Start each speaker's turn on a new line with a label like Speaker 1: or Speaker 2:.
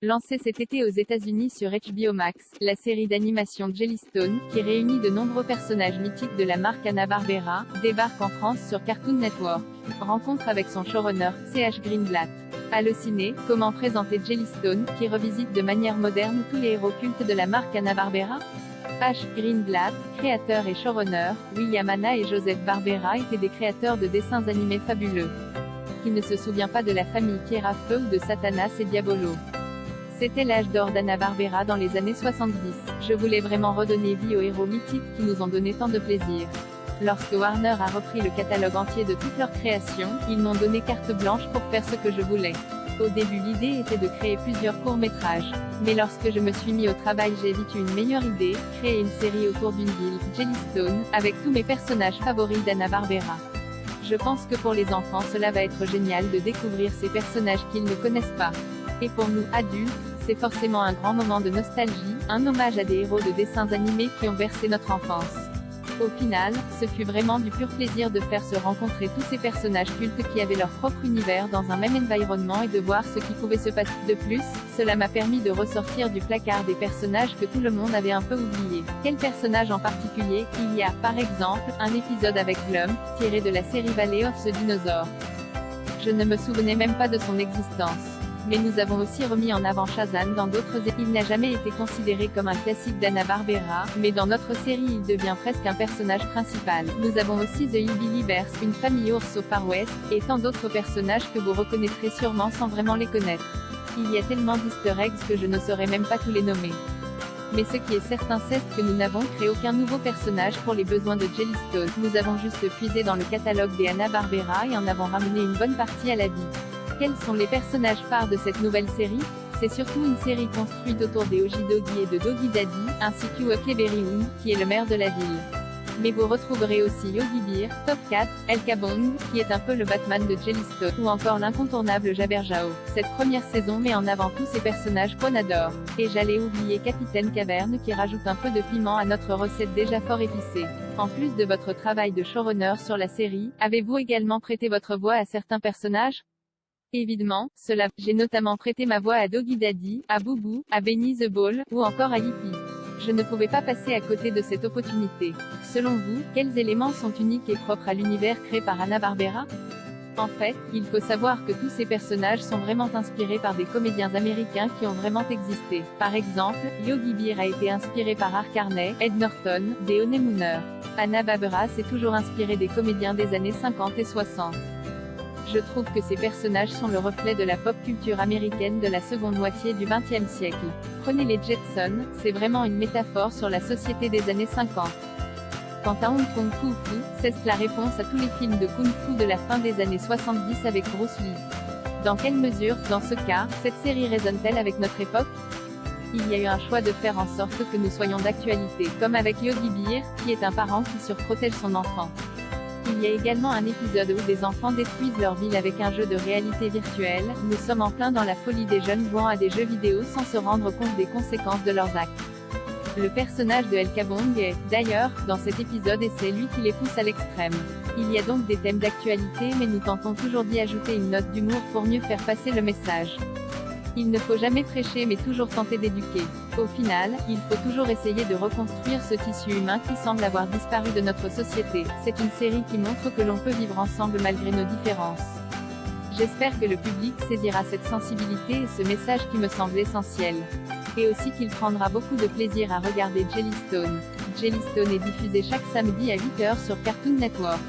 Speaker 1: Lancée cet été aux États-Unis sur HBO Max, la série d'animation Jellystone, qui réunit de nombreux personnages mythiques de la marque Hanna-Barbera, débarque en France sur Cartoon Network. Rencontre avec son showrunner, C.H. Greenblatt. Allociné, comment présenter Jellystone, qui revisite de manière moderne tous les héros cultes de la marque Hanna-Barbera? H. Greenblatt, créateur et showrunner, William Hanna et Joseph Barbera étaient des créateurs de dessins animés fabuleux. Qui ne se souvient pas de la famille Pierrafeu ou de Satanas et Diabolo? C'était l'âge d'or d'Hanna-Barbera dans les années 70. Je voulais vraiment redonner vie aux héros mythiques qui nous ont donné tant de plaisir. Lorsque Warner a repris le catalogue entier de toutes leurs créations, ils m'ont donné carte blanche pour faire ce que je voulais. Au début l'idée était de créer plusieurs courts-métrages. Mais lorsque je me suis mis au travail j'ai vite eu une meilleure idée, créer une série autour d'une ville, Jellystone, avec tous mes personnages favoris d'Hanna-Barbera. Je pense que pour les enfants cela va être génial de découvrir ces personnages qu'ils ne connaissent pas. Et pour nous, adultes, c'est forcément un grand moment de nostalgie, un hommage à des héros de dessins animés qui ont bercé notre enfance. Au final, ce fut vraiment du pur plaisir de faire se rencontrer tous ces personnages cultes qui avaient leur propre univers dans un même environnement et de voir ce qui pouvait se passer. De plus, cela m'a permis de ressortir du placard des personnages que tout le monde avait un peu oubliés. Quel personnage en particulier? Il y a, par exemple, un épisode avec Glum, tiré de la série Valley of the Dinosaur. Je ne me souvenais même pas de son existence. Mais nous avons aussi remis en avant Shazam dans d'autres. Il n'a jamais été considéré comme un classique d'Hanna-Barbera, mais dans notre série il devient presque un personnage principal. Nous avons aussi The Hillbilly Bears, une famille ours au Far West, et tant d'autres personnages que vous reconnaîtrez sûrement sans vraiment les connaître. Il y a tellement d'easter eggs que je ne saurais même pas tous les nommer. Mais ce qui est certain c'est que nous n'avons créé aucun nouveau personnage pour les besoins de Jellystone. Nous avons juste puisé dans le catalogue des Hanna-Barbera et en avons ramené une bonne partie à la vie. Quels sont les personnages phares de cette nouvelle série? C'est surtout une série construite autour des Ogie Doggy et de Doggy Daddy, ainsi que Huckleberry Hound, qui est le maire de la ville. Mais vous retrouverez aussi Yogi Bear, Top Cat, El Kabong, qui est un peu le Batman de Jellystone, ou encore l'incontournable Jabberjaw. Cette première saison met en avant tous ces personnages qu'on adore. Et j'allais oublier Capitaine Caverne qui rajoute un peu de piment à notre recette déjà fort épicée. En plus de votre travail de showrunner sur la série, avez-vous également prêté votre voix à certains personnages? Évidemment, cela. J'ai notamment prêté ma voix à Doggy Daddy, à Boubou, à Benny the Ball, ou encore à Yippie. Je ne pouvais pas passer à côté de cette opportunité. Selon vous, quels éléments sont uniques et propres à l'univers créé par Hanna-Barbera? En fait, il faut savoir que tous ces personnages sont vraiment inspirés par des comédiens américains qui ont vraiment existé. Par exemple, Yogi Bear a été inspiré par Art Carney, Ed Norton, des Honeymooners. Hanna-Barbera s'est toujours inspiré des comédiens des années 50 et 60. Je trouve que ces personnages sont le reflet de la pop culture américaine de la seconde moitié du XXe siècle. Prenez les Jetsons, c'est vraiment une métaphore sur la société des années 50. Quant à Hong Kong Kung Fu, c'est la réponse à tous les films de Kung Fu de la fin des années 70 avec Bruce Lee. Dans quelle mesure, dans ce cas, cette série résonne-t-elle avec notre époque? Il y a eu un choix de faire en sorte que nous soyons d'actualité, comme avec Yogi Bear, qui est un parent qui surprotège son enfant. Il y a également un épisode où des enfants détruisent leur ville avec un jeu de réalité virtuelle. Nous sommes en plein dans la folie des jeunes jouant à des jeux vidéo sans se rendre compte des conséquences de leurs actes. Le personnage de El Kabong est, d'ailleurs, dans cet épisode et c'est lui qui les pousse à l'extrême. Il y a donc des thèmes d'actualité mais nous tentons toujours d'y ajouter une note d'humour pour mieux faire passer le message. Il ne faut jamais prêcher mais toujours tenter d'éduquer. Au final, il faut toujours essayer de reconstruire ce tissu humain qui semble avoir disparu de notre société. C'est une série qui montre que l'on peut vivre ensemble malgré nos différences. J'espère que le public saisira cette sensibilité et ce message qui me semble essentiel. Et aussi qu'il prendra beaucoup de plaisir à regarder Jellystone. Jellystone est diffusé chaque samedi à 8h sur Cartoon Network.